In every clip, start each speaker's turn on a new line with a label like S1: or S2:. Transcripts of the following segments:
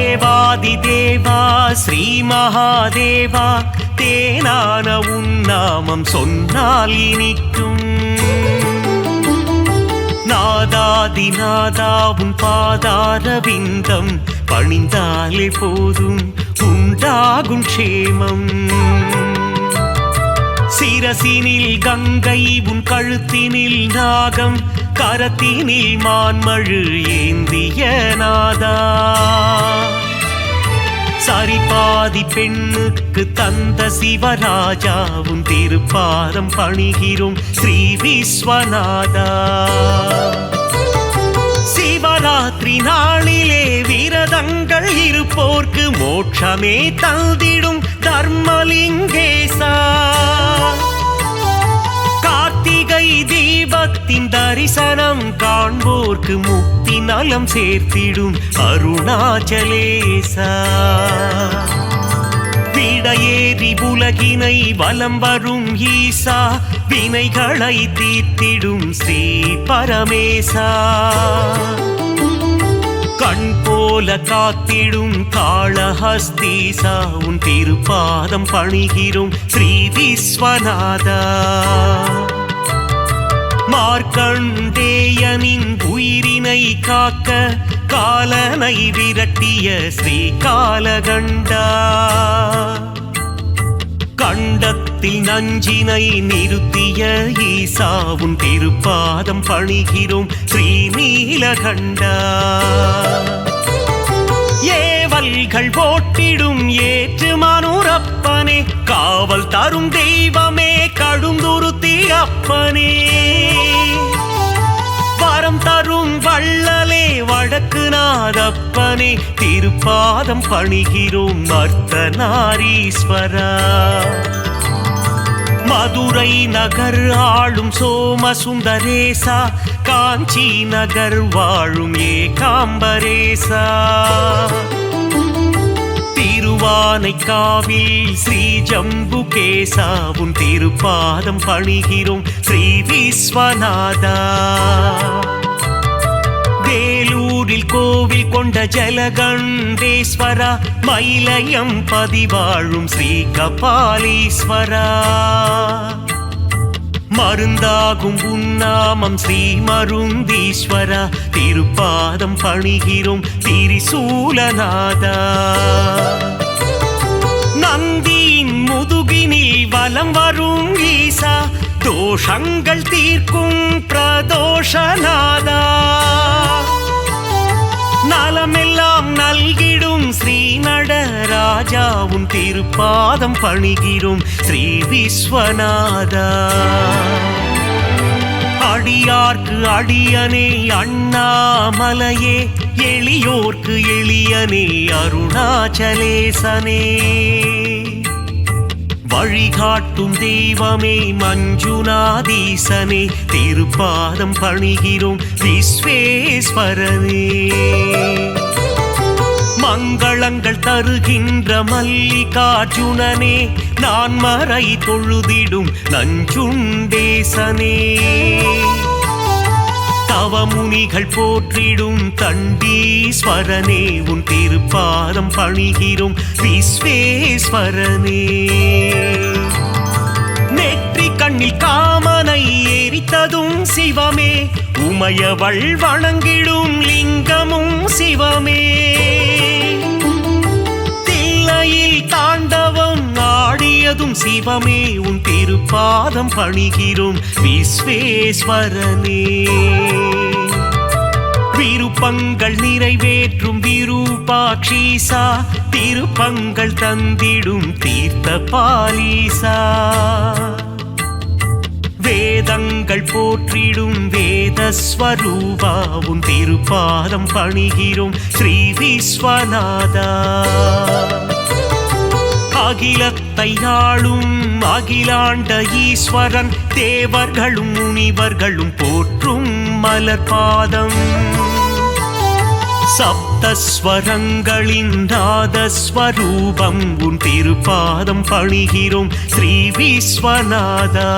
S1: தேவாதி தேவா ஸ்ரீ மகாதேவா தேனான உன்னாமம் சொன்னால் இனிக்கும். நாதாதி நாதா உன் பாதார விந்தம் பணிந்தாலே போதும் உண்டாகும் க்ஷேமம். சிரசினில் கங்கை உன் கழுத்தினில் நாகம் கரத்தினில் மான்மழு ஏந்திய நாதா. சரிபாதி பெண்ணுக்கு தந்த சிவராஜா உன் திருப்பாதம் பணிகிறோம் ஸ்ரீ விஸ்வநாதா. சிவராத்திரி நாளிலே விரதங்கள் இருப்போர்க்கு மோட்சமே தந்திடும் தர்மலிங்கேசா. கார்த்திகை தீபத்தின் தரிசனம் காண்போர்க்கு முக்தி நலம் சேர்த்திடும் அருணாச்சலேசா. விடையேறி உலகினை வலம் வரும் ஈசா வினைகளை தீர்த்திடும் ஸ்ரீ பரமேசா. கண் போல காத்திடும் காளஹஸ்தீசா உன் திருப்பாதம் பணிகிறோம் ஸ்ரீ விஸ்வநாதா. மார்க்கண்டேயனின் உயிரினை காக்க காலனை விரட்டிய ஸ்ரீ காலகண்டா. கண்டத்தில் நஞ்சினை நிறுத்திய ஈசா உன் திருப்பாதம் பணிகிறோம் ஸ்ரீ நீலகண்டா. ஏவல்கள் போட்டிடும் ஏற்று மனுரப்பனே காவல் தரும் தெய்வமே கடுந்துருத்தி அப்பனே. வரம் தரும் வள்ளலே வடக்கு நாதப்பனே திருப்பாதம் பணிகிறோம் அர்த்தநாரீஸ்வரா. மதுரை நகர் ஆளும் சோமசுந்தரேசா காஞ்சி நகர் வாழும் ஏகாம்பரேசா. திருவானைக்காவில் ஸ்ரீ ஜம்புகேசா உன் திருப்பாதம் பணிகிறோம் ஸ்ரீ விஸ்வநாதா. வேலூரில் கோவில் கொண்ட ஜலகண்டேஸ்வரா மயிலயம் பதிவாழும் ஸ்ரீ கபாலீஸ்வரா. மருந்தாகும் உன்னாமம் ஸ்ரீ மருந்தீஸ்வரா திருப்பாதம் பணிகிறோம் திரிசூலநாதா. நந்தியின் முதுகினில் வலம் வரும் ஈசா தோஷங்கள் தீர்க்கும் பிரதோஷநாதா. நலமெல்லாம் நல்கிடும் ஸ்ரீ நடராஜா உன் திருப்பாதம் பணிகிறோம் ஸ்ரீ விஸ்வநாதா. அடியார்க்கு அடியனே அண்ணாமலையே எளியோர்க்கு எளியனே அருணாச்சலேசனே. வழிகாட்டும் தெய்வமே மஞ்சுநாதீசனே திருப்பாதம் பணிகிறோம் விஸ்வேஸ்வரனே. மங்களங்கள் தருகின்ற மல்லிகார்ஜுனனே நான் மறை தொழுதிடும் நஞ்சுண்டேசனே. தவமுனிகள் போற்றிடும் தண்டீஸ்வரனே உன் திருப்பாதம் பணிகிறோம் விஸ்வேஸ்வரனே. நெற்றி கண்ணில் காமனை எரித்ததும் சிவமே உமையவள் வணங்கிடும் லிங்கமும் சிவமே. தில்லையில் தாண்டவம் ஆடியதும் சிவமே உன் திருப்பாதம் பணிகிறோம் விஸ்வேஸ்வரனே. விருப்பங்கள் நிறைவேற்றும் விரூபாட்சீசா திருப்பங்கள் தந்திடும் தீர்த்த பாலீசா. வேதங்கள் போற்றிடும் வேதஸ்வரூபா உன் திருப்பாதம் பணிகிறோம் ஸ்ரீ விஸ்வநாதா. அகிலத்தை ஆளும் அகிலாண்ட ஈஸ்வரன் தேவர்களும் முனிவர்களும் போற்றும் மலர்பாதம். சப்தஸ்வரங்களின் நாதஸ்வரூபம் உன் திருப்பாதம் பணிகிறோம் ஸ்ரீ விஸ்வநாதா.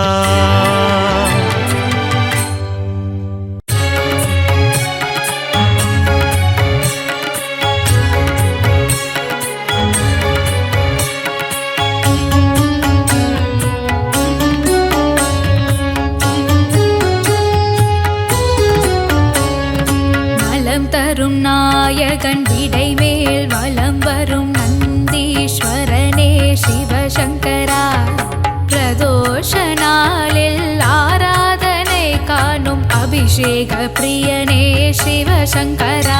S2: அபிஷேக பிரியனே சிவசங்கரா.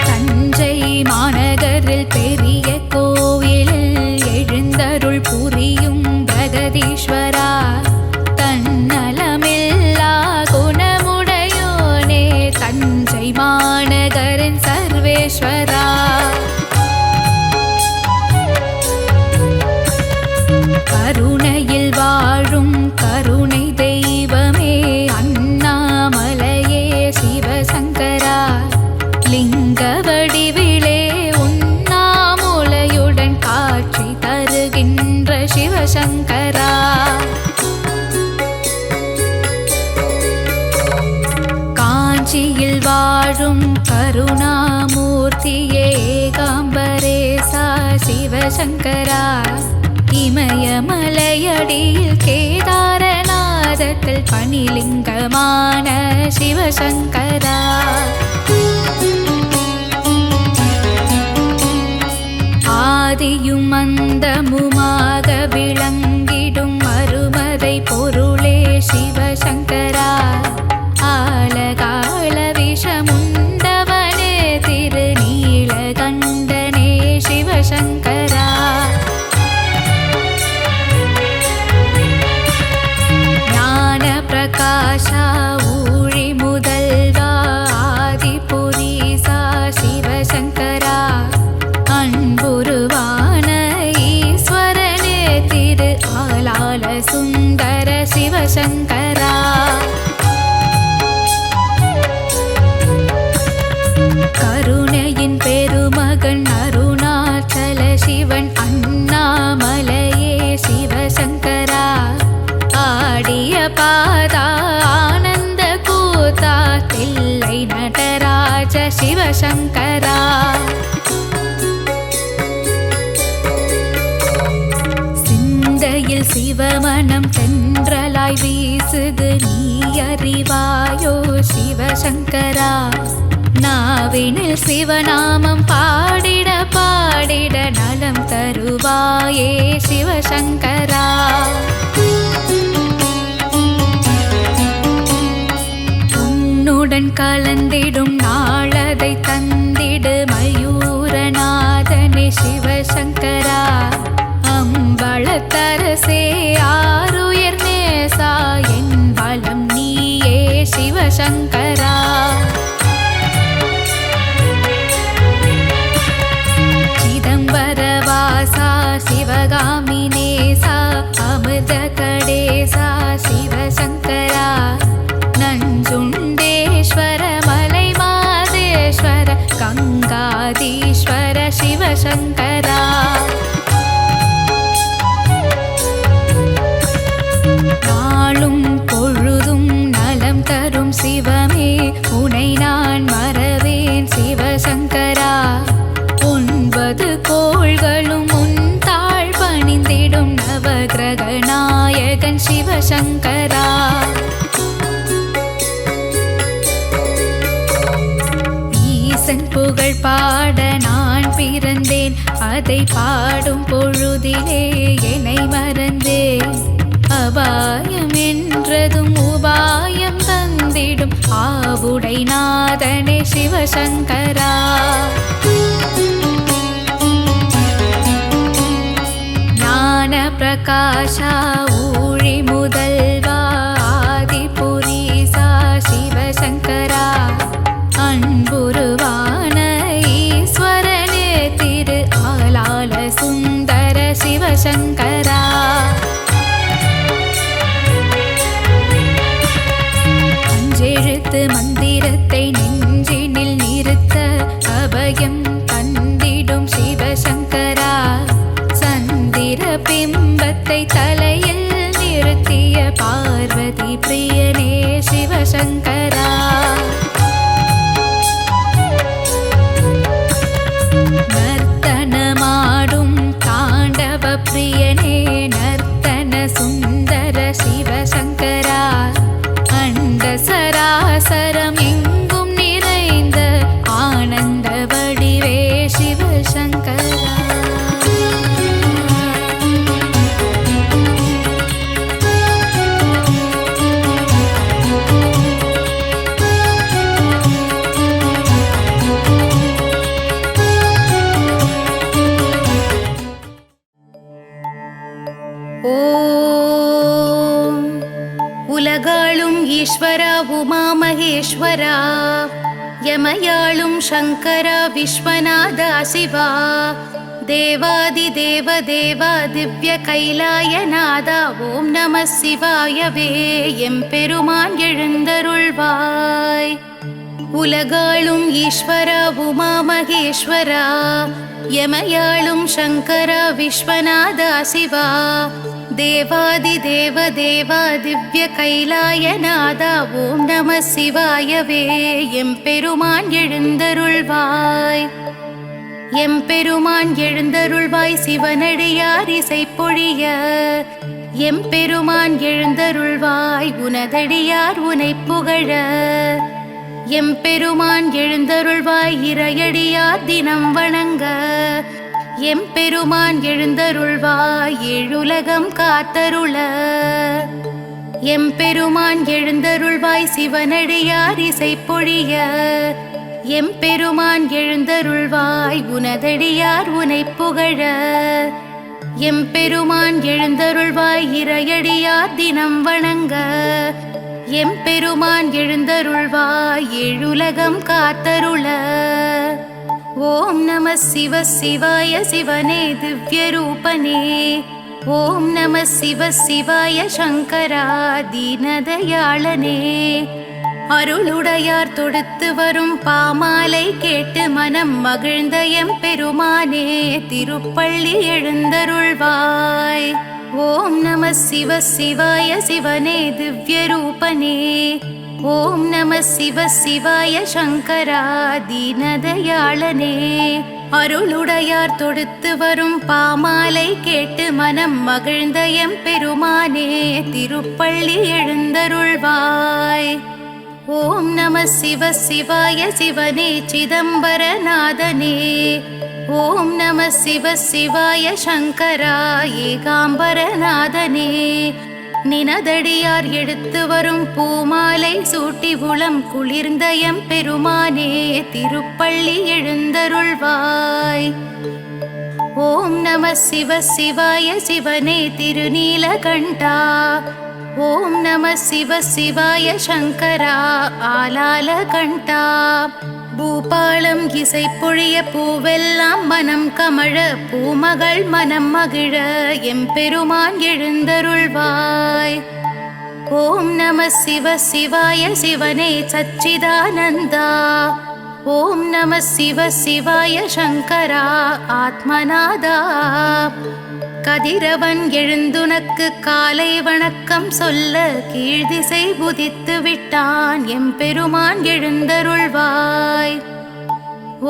S2: தஞ்சை மாநகரில் பெரிய கோவிலில் எழுந்தருள் புரியும் பிரகதீஸ்வரா. தன்னலமில்லா குணமுடையோனே தஞ்சை மாநகரின் சர்வேஸ்வரா. கருணையில் வாழும் கருணை தெய்வமே அண்ணாமலையே சிவசங்கரா. லிங்க வடிவிலே உண்ணாமுலையுடன் காட்சி தருகின்ற சிவசங்கரா. காஞ்சியில் வாழும் கருணாமூர்த்தியே ஏகாம்பரேசா சிவசங்கரா. இமயமலையடியில் கேதாரநாதத்தில் பணிலிங்கமான சிவசங்கரா. ஆதியும் அந்தமுமாக விளங்கிடும் அருமதை பொருளே சிவசங்கரா. ஆலகால விஷமுண்டவனே திருநீலகண்டனே சிவசங்கரா. பிரகாஷா ஊழி முதல்வா ஆதிபுரீசா சிவசங்கரா. அன்புருவான ஈஸ்வரனே திரு ஆலால சுந்தர சிவசங்கரா. கருணையின் பெருமகன் அருணாச்சல சிவன் அண்ணாமலையே சிவசங்கரா. ஆடிய பாதா ஆனந்த கூத்தா தில்லை நடராஜ சிவசங்கரா. சிந்தையில் சிவமனம் தென்றலாய் வீசுது நீ அறிவாயோ சிவசங்கரா. நாவினில் சிவநாமம் பாடிட பாடிட நலம் தருவாயே சிவசங்கரா. உன்னுடன் கலந்திடும் நாளதை தந்திடு மயூரநாதனே சிவசங்கரா. அம்பளத்தரசே ஆருயர் நேசா என் பலம் நீயே சிவசங்கரா. சிதம்பரவாசா சிவகாமி நேசா அமிர்த கடேசா சிவசங்கரா. நஞ்சுண்டேஸ்வர மலை மாதேஸ்வர கங்காதீஸ்வர சிவசங்கரா. நாளும் பொழுதும் நலம் தரும் சிவமே உனை நான் மறவேன் சிவசங்கரா. 9 கோள்களும் உன் தாழ் பணிந்திடும் நவகிரக நாயகன் சிவசங்கரா. ஈசன் புகழ் பாட நான் பிறந்தேன், அதை பாடும் பொழுதிலே என்னை மறந்தேன். அபாயம் என்றதும் உபாயம் தந்திடும் ஆவுடை நாதனே சிவசங்கரா. ஞான பிரகாஷா ஊழி முதல்வா ஆதிபுரீசா சிவசங்கரா. அன்புருவான ஈஸ்வரனே திரு ஆலால சுந்தர சிவசங்கரா. அஞ்செழுத்து மந்திரத்தை நெஞ்சினில் நிறுத்த அபயம் தந்திடும் சிவசங்கரா. சந்திர பிம்பத்தை தலையில் நிறுத்திய பார்வதி பிரியனே சிவசங்கரா. நர்த்தனமாடும் தாண்டவ பிரியனே நர்த்தன சுந்தர சிவசங்கரா. அண்ட சராசரம் எங்கும் யமயாளும் சங்கரா விஸ்வநாதா சிவா தேவாதி தேவ தேவா திவ்ய கைலாயநாதா ஓம் நம சிவாயவே எம்பெருமான் எழுந்தருள்வாய். உலகாளும் ஈஸ்வரா உமா மகேஸ்வரா யமயாளும் சங்கரா விஸ்வநாதா சிவா தேவாதி தேவ தேவா திவ்ய கைலாயநாதா ஓம் நம சிவாயவே எம்பெருமான் எழுந்தருள்வாய். எம்பெருமான் எழுந்தருள்வாய் சிவனடியார் இசை பொழிய எம்பெருமான் எழுந்தருள்வாய் உனதடியார் உனை புகழ எம்பெருமான் எழுந்தருள்வாய் இறையடியார் தினம் வணங்க எம்பெருமான் எழுந்தருள்வாய் ஏழுலகம் காத்தருள எம்பெருமான் எழுந்தருள்வாய் சிவனடியார் இசை பொழிய எம்பெருமான் எழுந்தருள்வாய் உனதடியார் உனை புகழ எம்பெருமான் எழுந்தருள்வாய் இறையடியார் தினம் வணங்க எம்பெருமான் எழுந்தருள்வாய் ஏழுலகம் காத்தருள. ஓம் நம சிவ சிவாய சிவனே திவ்ய ரூபனே ஓம் நம சிவ சிவாய சங்கரா தீனதயாளனே அருளுடையார் தொடுத்து வரும் பாமாலை கேட்டு மனம் மகிழ்ந்த எம்பெருமானே திருப்பள்ளி எழுந்தருள்வாய். ஓம் நம சிவ சிவாய சிவனே திவ்ய ரூபனே ஓம் நம சிவ சிவாய சங்கரா தீனதயாளனே அருளுடையார் தொடுத்து வரும் பாமாலை கேட்டு மனம் மகிழ்ந்த எம்பெருமானே திருப்பள்ளி எழுந்தருள்வாய். ஓம் நம சிவ சிவாய சிவனே சிதம்பரநாதனே ஓம் நம சிவ சிவாய சங்கரா ஏகாம்பரநாதனே நினதடியார் எடுத்து வரும் பூமாலை சூட்டி உளம் குளிர்ந்த எம்பெருமானே திருப்பள்ளி எழுந்தருள்வாய். ஓம் நம சிவ சிவாய சிவனே திருநீலகண்டா ஓம் நம சிவ சிவாய சங்கரா ஆலாலகண்டா பூபாலம் இசை பொழிய பூவெல்லாம் மனம் கமழ பூமகள் மனம் மகிழ எம்பெருமான் எழுந்தருள்வாய். ஓம் நம சிவ சிவாய சிவனே சச்சிதானந்தா ஓம் நம சிவ சிவாய சங்கரா ஆத்மநாதா கதிரவன் எழுந்துனக்கு காலை வணக்கம் சொல்ல கீழ்திசை புதித்து விட்டான் எம்பெருமான் எழுந்தருள்வாய்.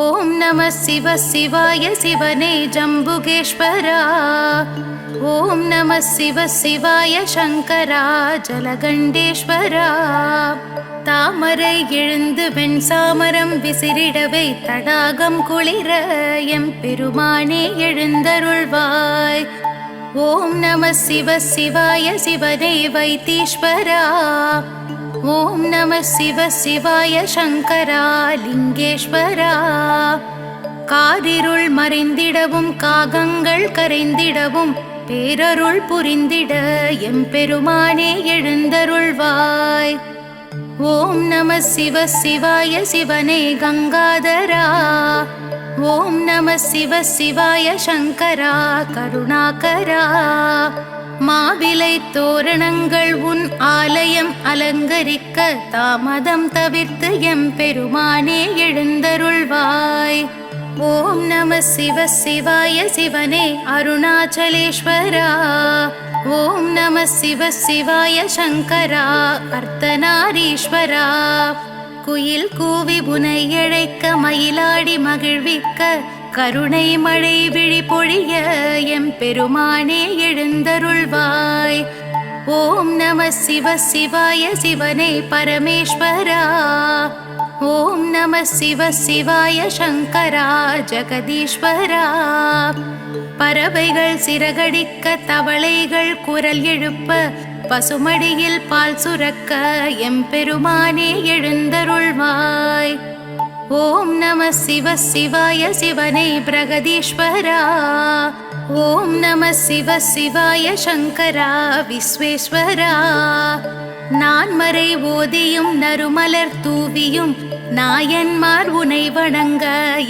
S2: ஓம் நம சிவ சிவாய சிவனே ஜம்புகேஸ்வரா ஓம் நம சிவ சிவாய சங்கரா ஜலகண்டேஸ்வரா தாமரை எழுந்து வெண்சாமரம் விசிறிடவை தடாகம் குளிர எம்பெருமானே எழுந்தருள்வாய். ஓம் நம சிவ சிவாய சிவனே வைத்தீஸ்வரா ஓம் நம சிவ சிவாய சங்கரா லிங்கேஸ்வரா காரிருள் மறைந்திடவும் காகங்கள் கரைந்திடவும் பேரருள் புரிந்திட எம்பெருமானே எழுந்தருள்வாய். ஓம் நம சிவ சிவாய சிவனே கங்காதரா ஓம் நம சிவ சிவாய சங்கரா கருணாகரா மாவிலை தோரணங்கள் உன் ஆலயம் அலங்கரிக்க தாமதம் தவிர்த்து எம்பெருமானே எழுந்தருள்வாய். ஓம் நம சிவ சிவாய சிவனே அருணாச்சலேஸ்வரா ஓம் நம சிவ சிவாய சங்கரா அர்த்தநாரீஸ்வரா குயில் கூவி புனை இழைக்க மயிலாடி மகிழ்விக்க கருணை மழை விழி பொழிய எம்பெருமானே எழுந்தருள்வாய். ஓம் நம சிவ சிவாய சிவனே பரமேஸ்வரா ஓம் நம சிவ சிவாய சங்கரா ஜெகதீஸ்வரா பறவைகள் சிறகடிக்க தவளைகள் குரல் எழுப்ப பசுமடியில் பால் சுரக்க எம்பெருமானே எழுந்தருள்வாய். ஓம் நம சிவ சிவாய சிவனே பிரகதீஸ்வரா ஓம் நம சிவ சிவாய சங்கரா விஸ்வேஸ்வரா நான்மறை ஓதியும் நறுமலர் தூவியும் நாயன்மார் உனை வணங்க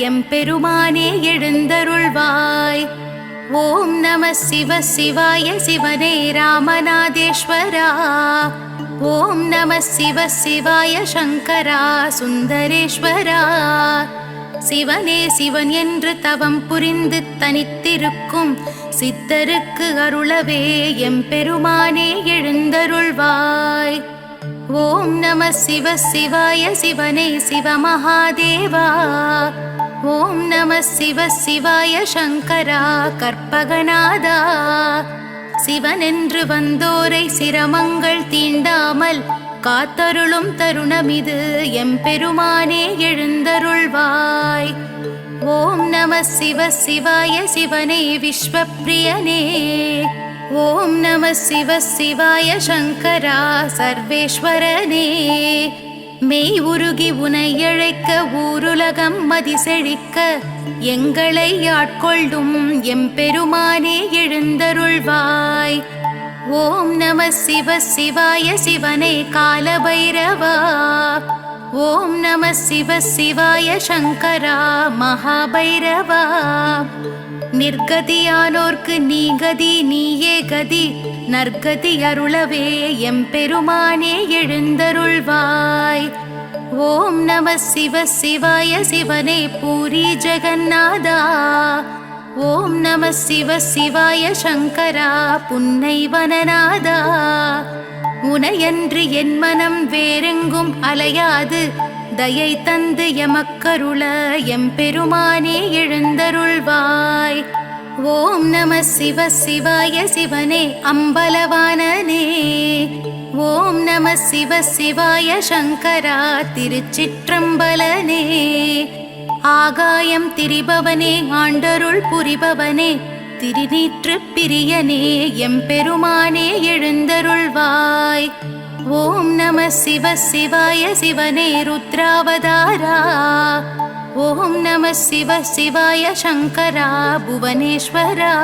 S2: எம்பெருமானே எழுந்தருள்வாய். ஓம் நம சிவ சிவாய சிவனே ராமநாதேஸ்வரா. ஓம் நம சிவ சிவாய சங்கரா சுந்தரேஸ்வரா. சிவனே சிவன் என்று தவம் புரிந்து தனித்திருக்கும் சித்தருக்கு அருளவே எம்பெருமானே எழுந்தருள்வாய். ஓம் நம சிவ சிவாய சிவனே சிவமகாதேவா. ஓம் நம சிவ சிவாய சங்கரா கற்பகநாதா. சிவனென்று வந்தோரை சிரமங்கள் தீண்டாமல் காத்தருளும் தருணமிது எம்பெருமானே எழுந்தருள்வாய். ஓம் நம சிவ சிவாய சிவனே விஸ்வப்பிரியனே. ஓம் நம சிவ சிவாய சங்கரா சர்வேஸ்வரனே. மெய் உருகி உனை அழைக்க ஊருலகம் மதிசெழிக்க எங்களை ஆட்கொள்ளும் எம்பெருமானே எழுந்தருள்வாய். ஓம் நம சிவ சிவாய சிவனே காலபைரவா. ஓம் நம சிவ சிவாய சங்கரா மகாபைரவா. நிர்கதியானோர்க்கு நீ கதி நீயே கதி நற்கதி அருளவே எம்பெருமானே எழுந்தருள்வாய். ஓம் நம சிவ சிவாய சிவனே பூரி ஜெகநாதா. ஓம் நம சிவ சிவாய சங்கரா புன்னைவனநாதா. உனையன்று என் மனம் வேறெங்கும் அலையாது தயை தந்து எமக்கருள எம்பெருமானே எழுந்தருள்வாய். ஓம் நம சிவ சிவாய சிவனே அம்பலவானனே. ஓம் நம சிவ சிவாய சங்கரா திருச்சிற்றம்பலனே. ஆகாயம் திரிபவனே ஆண்டருள் புரிபவனே திருநீற்று பிரியனே எம்பெருமானே எழுந்தருள்வாய். ஓம் நம சிவ சிவாய சிவனே ருத்ராவதாரா. ஓம் நம சிவ சிவாய சங்கரா புவனேஸ்வரா.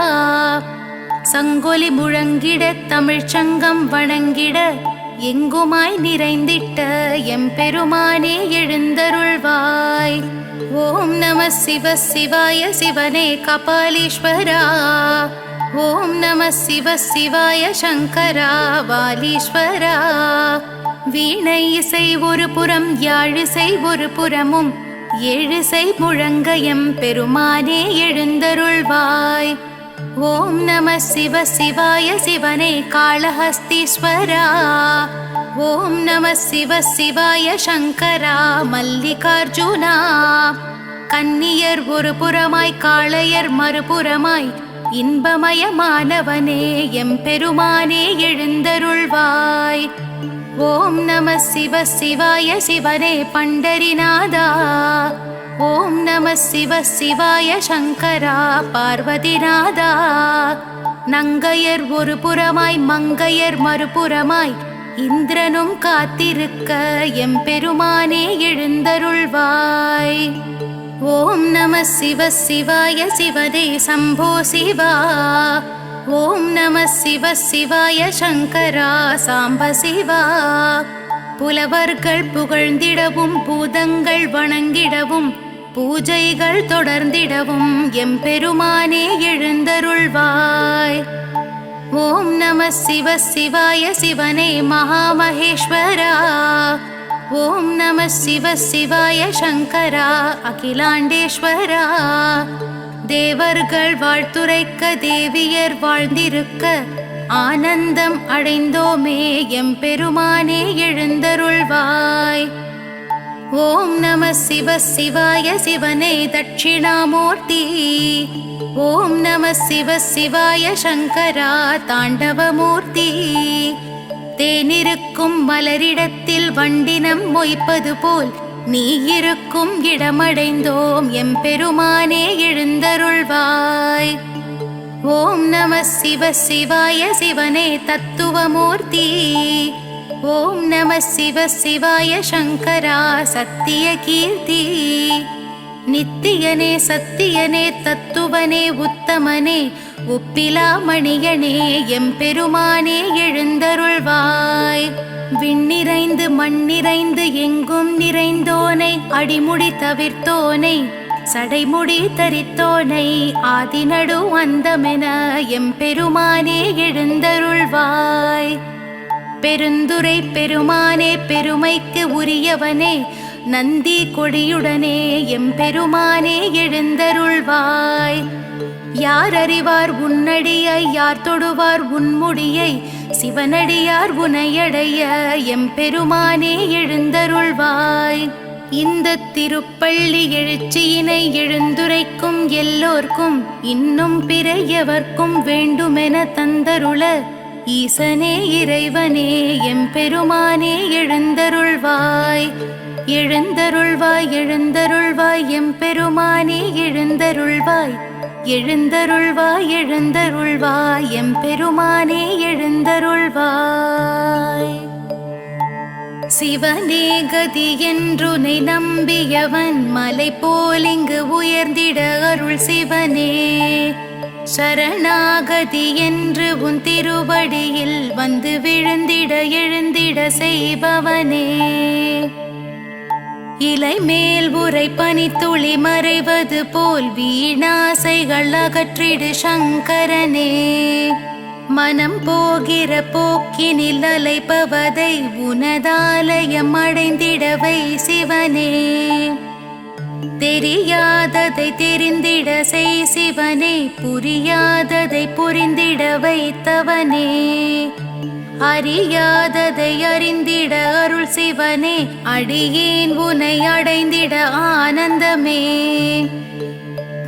S2: சங்கொலி முழங்கிட தமிழ்ச்சங்கம் வணங்கிட எங்குமாய் நிறைந்திட்ட எம்பெருமானே எழுந்தருள்வாய். ஓம் நம சிவ சிவாய சிவனே கபாலீஸ்வரா. ஓம் நம சிவ சிவாய சங்கரா வாலீஸ்வரா. வீணை இசை ஒரு புறம் யாழிசை ஒரு புறமும் ஏழிசை முழங்க எம்பெருமானே எழுந்தருள்வாய். ஓம் நம சிவ சிவாய சிவனே காளஹஸ்தீஸ்வரா. ஓம் நம சிவ சிவாய சங்கரா மல்லிகார்ஜுனா. கன்னியர் ஒரு புறமாய் காளையர் மறுபுறமாய் இன்பமயமானவனே எம்பெருமானே எழுந்தருள்வாய். ஓம் நம சிவ சிவாய சிவனே பண்டரிநாதா. ஓம் நம சிவ சிவாய சங்கரா பார்வதிநாதா. நங்கையர் ஒரு புறமாய் மங்கையர் மறுபுறமாய் இந்திரனும் காத்திருக்க எம்பெருமானே எழுந்தருள்வாய். ஓம் நம சிவ சிவாய சிவனே சம்போ சிவா. ஓம் நம சிவ சிவாய சங்கரா சாம்ப சிவா. புலவர்கள் புகழ்ந்திடவும் பூதங்கள் வணங்கிடவும் பூஜைகள் தொடர்ந்திடவும் எம்பெருமானே எழுந்தருள்வாய். ஓம் நம சிவ சிவாய சிவனே மகாமகேஸ்வரா. ஓம் நம சிவ சிவாய சங்கரா அகிலாண்டேஸ்வரா. தேவர்கள் வாழ்த்துரைக்க தேவியர் வாழ்ந்திருக்க ஆனந்தம் அடைந்தோமே எம்பெருமானே எழுந்தருள்வாய். ஓம் நம சிவ சிவாய சிவனே தட்சிணாமூர்த்தி. ஓம் நம சிவ சிவாய சங்கரா தாண்டவமூர்த்தி. தேனிருக்கும் மலரிடத்தில் வண்டினம் மொய்ப்பது போல் நீ இருக்கும் இடமடைந்தோம் எம்பெருமானே எழுந்தருள்வாய். ஓம் நம சிவ சிவாய சிவனே தத்துவமூர்த்தி. ஓம் நம சிவ சிவாய சங்கரா சத்திய கீர்த்தி. நித்தியனே சத்தியனே தத்துவனே உத்தமனே ஒப்பிலா மணியனே எம்பெருமானே எழுந்தருள்வாய். விண்ணிறைந்து மண்ணிறைந்து எங்கும் நிறைந்தோனை அடிமுடி தவிர்த்தோனை சடைமுடி தரித்தோனை ஆதிநடு அந்தமென எம்பெருமானே எழுந்தருள்வாய். பெருந்துரை பெருமானே பெருமைக்கு உரியவனே நந்தி கொடியுடனே எம்பெருமானே எழுந்தருள்வாய். யார் அறிவார் உன்னடியை யார் தொடுவார் உன்முடியை சிவனடியார் உனையடைய எம்பெருமானே எழுந்தருள்வாய். இந்த திருப்பள்ளி எழுச்சியினை எழுந்துரைக்கும் எல்லோர்க்கும் இன்னும் பிற எவர்க்கும் வேண்டுமென தந்தருள ஈசனே இறைவனே எம்பெருமானே எழுந்தருள்வாய். எழுந்தருள்வாய் எழுந்தருள்வாய் எம்பெருமானே எழுந்தருள்வாய். எழுந்தருள்வாய் எழுந்தருள்வாய் எம்பெருமானே எழுந்தருள்வாய். சிவனே கதி என்றுனை நம்பியவன் மலை போலிங்கு உயர்ந்திட அருள் சிவனே. சரணாகதி என்று உன் திருவடியில் வந்து விழுந்திட எழுந்திட செய்பவனே. இலை மேல் உரை பனித்துளி மறைவது போல் வீணாசைகள் அகற்றிடு சங்கரனே. மனம் போகிற போக்கினில் அலைப்பவதை உனதாலயம் அடைந்திடவை சிவனே. தெரியாததை தெரிந்திட செய் சிவனே புரியாததை புரிந்திட வைத்தவனே. அறியாததை அறிந்திட அருள் சிவனே அடியேன் உனை அடைந்திட ஆனந்தமே.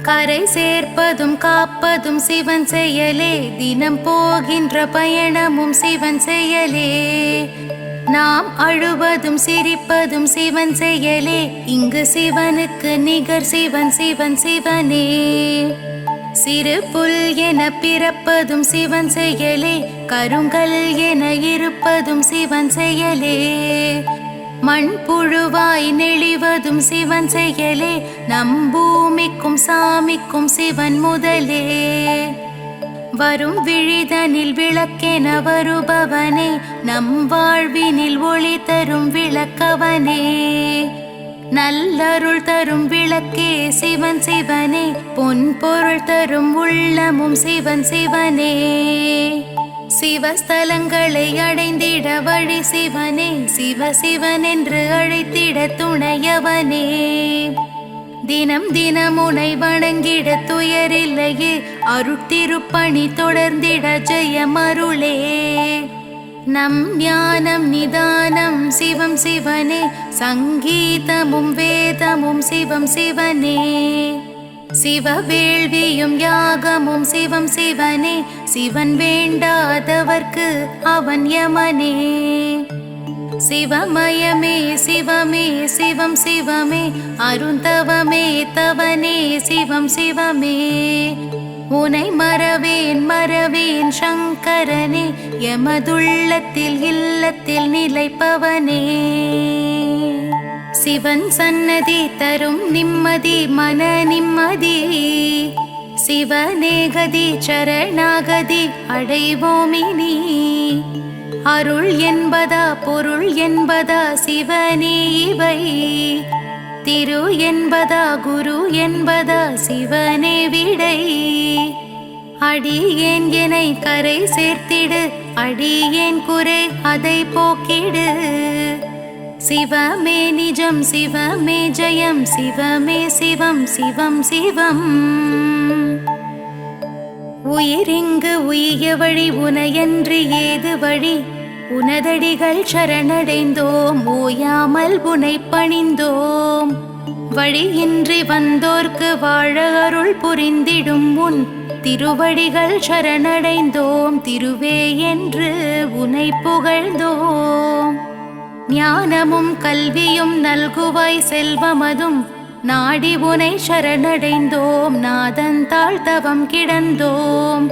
S2: கரை சேர்ப்பதும் காப்பதும் சிவன் செயலே தினம் போகின்ற பயணமும் சிவன் செயலே. நாம் அழுவதும் சிரிப்பதும் சிவன் செயலே இங்கு சிவனுக்கு நிகர் சிவன் சிவன் சிவனே. சிறு புல் என பிறப்பதும் சிவன் செயலே கருங்கல் என இருப்பதும் சிவன் செயலே. மண் புழுவாய் நெளிவதும் சிவன் செயலே நம் பூமிக்கும் சாமிக்கும் சிவன் முதலே. வரும் விழிதனில் விளக்கென வருபவனே நம் வாழ்வினில் ஒளி தரும் விளக்கவனே. நல்லருள் தரும் விளக்கே சிவன் சிவனே பொன் பொருள் தரும் உள்ளமும் சிவன் சிவனே. சிவஸ்தலங்களை அடைந்திட வழி சிவனே சிவ சிவன் என்று அழைத்திட துணையவனே. தினம் தினம் உனை வணங்கிட துயரில்லையே அருட்திருப்பணி தொடர்ந்திட ஜெயமருளே. நம் ஞானம் நிதானம் சிவம் சிவனே சங்கீதமும் வேதமும் சிவம் சிவனே. சிவ வேள்வியும் யாகமும் சிவம் சிவனே சிவன் வேண்டாதவர்க்கு அவன் யமனே. சிவமயமே சிவமே சிவம் சிவமே அருந்தவமே தவனே சிவம் சிவமே. உனை மறவேன் மறவேன் சங்கரனே எமதுள்ளத்தில் இல்லத்தில் நிலைப்பவனே. சிவன் சன்னதி தரும் நிம்மதி மன நிம்மதி சிவநேகதி சரணாகதி அடைவோமினி. அருள் என்பதா பொருள் என்பதா சிவனே இவை. திரு என்பதா குரு என்பதா சிவனே விடை. அடியேன் எனை கரை சேர்த்திடு அடியேன் குறை அதை போக்கிடு. சிவமே நிஜம் சிவமே ஜெயம் சிவமே சிவம் சிவம் சிவம். உயிரிங்கு உய்ய வழி உனையன்று ஏது வழி. உனதடிகள் சரணடைந்தோம் ஓயாமல் உனை பணிந்தோம். வழியின்றி வந்தோர்க்கு வாழ அருள் புரிந்திடும் உன் திருவடிகள் சரணடைந்தோம். திருவே என்று உனை புகழ்ந்தோம். ஞானமும் கல்வியும் நல்குவாய் செல்வமதும் நாடி உனை சரணடைந்தோம். நாதன் தாழ்த்தவம் கிடந்தோம்.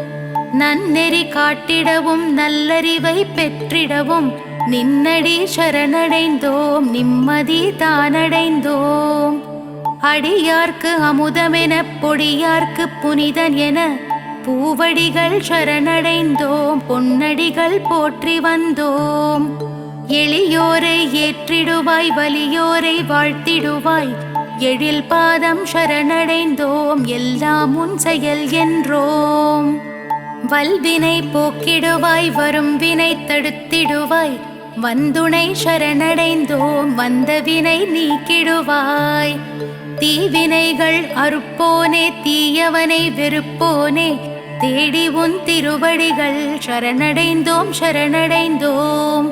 S2: நன்னெறி காட்டிடவும் நல்லறிவை பெற்றிடவும் நின்னடி சரணடைந்தோம். நிம்மதி தானடைந்தோம். அடியார்க்கு அமுதமென பொடியார்க்கு புனிதன் என பூவடிகள் சரணடைந்தோம். பொன்னடிகள் போற்றி வந்தோம். எளியோரை ஏற்றிடுவாய் வலியோரை வாழ்த்திடுவாய் எழில் பாதம் சரணடைந்தோம் எல்லாம் உன் செயல் என்றோம். வல்வினை போக்கிடுவாய் வரும் வினை தடுத்திடுவாய் வந்துணை சரணடைந்தோம் வந்த வினை நீக்கிடுவாய். தீவினைகள் அறுப்போனே தீயவனை வெறுப்போனே தேடி உன் திருவடிகள் சரணடைந்தோம் சரணடைந்தோம்.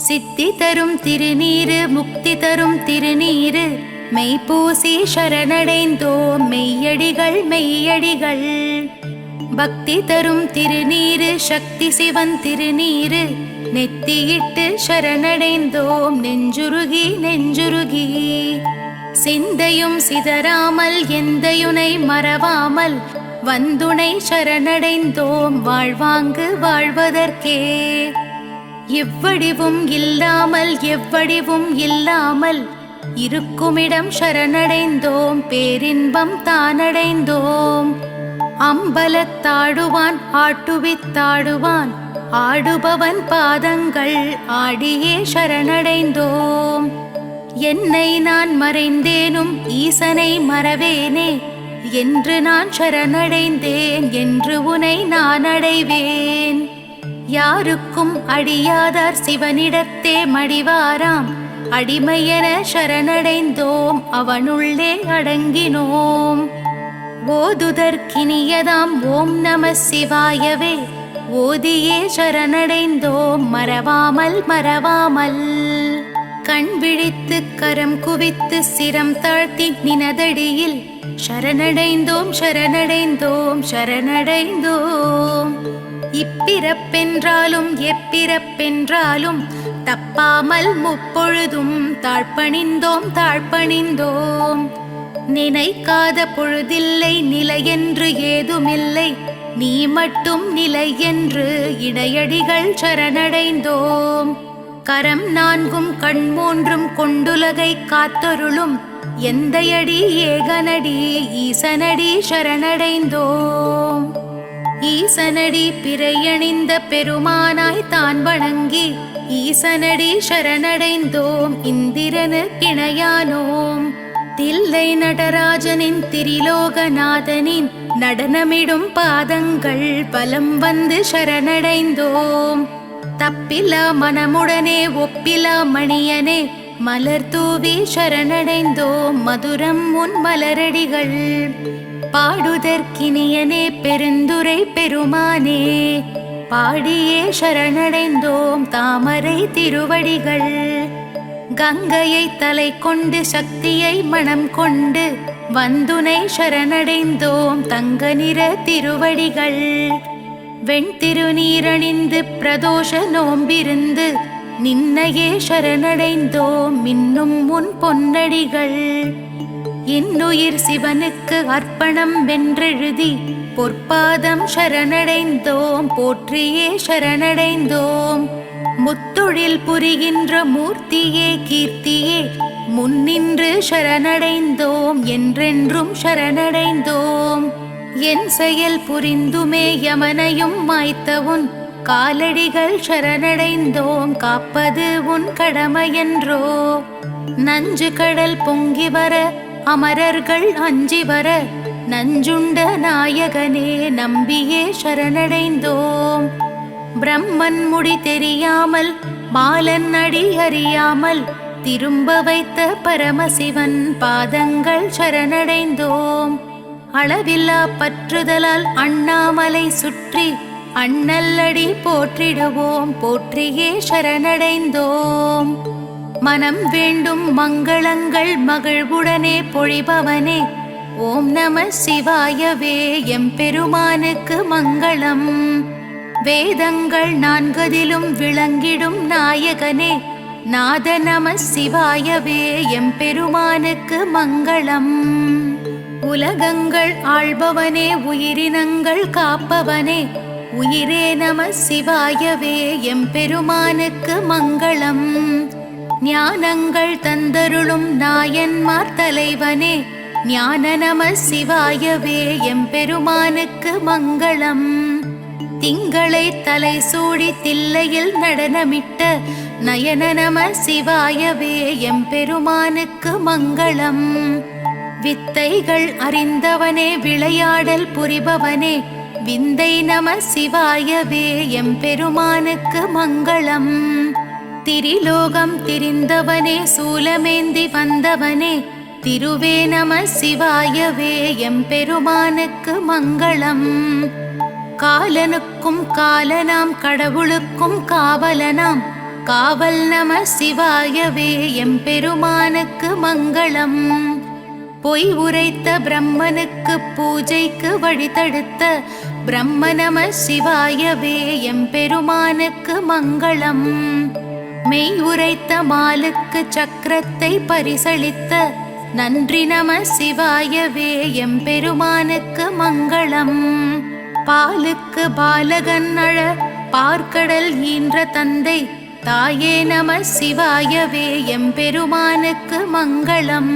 S2: சித்தி தரும் திருநீரு முக்தி தரும் திருநீரு மெய்ப்பூசி சரணடைந்தோம் மெய்யடிகள் மெய்யடிகள். பக்தி தரும் திருநீரு சக்தி சிவன் திருநீரு நெத்தியிட்டு சரணடைந்தோம் நெஞ்சுருகி நெஞ்சுருகி. சிந்தையும் சிதறாமல் எந்தையுனை மறவாமல் வந்துணை சரணடைந்தோம் வாழ்வாங்கு வாழ்வதற்கே. எவ்வடிவும் இல்லாமல் எவ்வடிவும் இல்லாமல் இருக்குமிடம் சரணடைந்தோம் பேரின்பம் தானடைந்தோம். அம்பலத்தாடுவான் ஆட்டுவித்தாடுவான் ஆடுபவன் பாதங்கள் ஆடியே சரணடைந்தோம். என்னை நான் மறைந்தேனும் ஈசனை மறவேனே என்று நான் சரணடைந்தேன் என்று உனை நான் அடைவேன். யாருக்கும் அடியாதார் சிவனிடத்தே மடிவாராம் அடிமையென சரணடைந்தோம் அவனுள்ளே அடங்கினோம். ஓதுதற்கினியதாம் ஓம் நம சிவாயவே ஓதியே சரணடைந்தோம் மறவாமல் மறவாமல். கண் விழித்து கரம் குவித்து சிரம் தாழ்த்தி நினதடியில் சரணடைந்தோம் சரணடைந்தோம் சரணடைந்தோம். இப்பிறப்பென்றாலும் எப்பிறப்பென்றாலும் தப்பாமல் முப்பொழுதும் தாழ்பணிந்தோம் தாழ்பணிந்தோம். நினைக்காத பொழுதில்லை நிலையென்று ஏதுமில்லை நீ மட்டும் நிலை என்று இடையடிகள் சரணடைந்தோம். கரம் நான்கும் கண் மூன்றும் கொண்டுலகை காத்தொருளும் எந்தையடி ஏகனடி ஈசனடி சரணடைந்தோம். ஈசனடி பிறையணிந்த பெருமானாய் தான் வணங்கி ஈசனடி சரணடைந்தோம் இந்திரனு கிணையானோம். தில்லை நடராஜனின் திரிலோகநாதனின் நடனமிடும் பாதங்கள் பலம் வந்து சரணடைந்தோம். தப்பிலா மனமுடனே ஒப்பிலா மணியனே மலர் தூவி சரணடைந்தோம் மதுரம் உன் மலரடிகள். பாடுதற்கினியனே பெருந்துரை பெருமானே பாடியே சரணடைந்தோம் தாமரை திருவடிகள். கங்கையை தலை கொண்டு சக்தியை மனம் கொண்டு வந்துனை சரணடைந்தோம் தங்க நிற திருவடிகள். வெண்திருநீரணிந்து பிரதோஷ நோம்பிருந்து நின்னையே சரணடைந்தோம் மின்னும் உன் பொன்னடிகள். இன்னுயிர் சிவனுக்கு அர்ப்பணம் வென்றெழுதி பொற்பாதம் சரணடைந்தோம் போற்றியே சரணடைந்தோம். முத்தொழில் புரிகின்ற மூர்த்தியே கீர்த்தியே முன்னின்று சரணடைந்தோம் என்றென்றும் சரணடைந்தோம். என் செயல் புரிந்துமே யமனையும் மாய்த்தவுன் காலடிகள் சரணடைந்தோம் காப்பது உன் கடமையன்றோ. நஞ்சு கடல் பொங்கி வர அமரர்கள் அஞ்சி வர நஞ்சுண்ட நாயகனே நம்பியே சரணடைந்தோம். பிரம்மன் முடி தெரியாமல் பாலன் அடி அறியாமல் திரும்ப வைத்த பரமசிவன் பாதங்கள் சரணடைந்தோம். அளவில்லா பற்றுதலால் அண்ணாமலை சுற்றி அண்ணல்லடி போற்றிடுவோம் போற்றியே சரணடைந்தோம். மனம் வேண்டும் மங்களங்கள் மகிழ்வுடனே பொழிபவனே ஓம் நம சிவாயவே எம்பெருமானுக்கு மங்களம். வேதங்கள் நான்கதிலும் விளங்கிடும் நாயகனே நாத நம சிவாயவே எம்பெருமானுக்கு மங்களம். உலகங்கள் ஆள்பவனே உயிரினங்கள் காப்பவனே உயிரே நம சிவாயவே எம்பெருமானுக்கு மங்களம். ஞானங்கள் தந்தருளும் நாயன்மார் தலைவனே ஞான நம சிவாயவே எம்பெருமானுக்கு மங்களம். திங்களை தலை சூடி தில்லையில் நடனமிட்ட நயன நம சிவாயவே எம்பெருமானுக்கு மங்களம். வித்தைகள் அறிந்தவனே விளையாடல் புரிபவனே விந்தை நம சிவாயவே எம்பெருமானுக்கு மங்களம். திரிலோகம் திரிந்தவனே சூலமேந்தி வந்தவனே திருவே நம சிவாயவே எம்பெருமானுக்கு மங்களம். காலனுக்கும் காலனாம் கடவுளுக்கும் காவலனாம் காவல் நம சிவாயவே எம்பெருமானுக்கு மங்களம். பொய் உரைத்த பிரம்மனுக்கு பூஜைக்கு வழிதடுத்த பிரம்ம நம சிவாயவே எம்பெருமானுக்கு மங்களம். மெய் உரைத்த மாலுக்கு சக்கரத்தை பரிசளித்த நன்றி நம சிவாயவே எம்பெருமானுக்கு மங்களம். பாலுக்கு பாலகன் அழ பார்க்கடல் ஈன்ற தந்தை தாயே நம சிவாயவே எம்பெருமானுக்கு மங்களம்.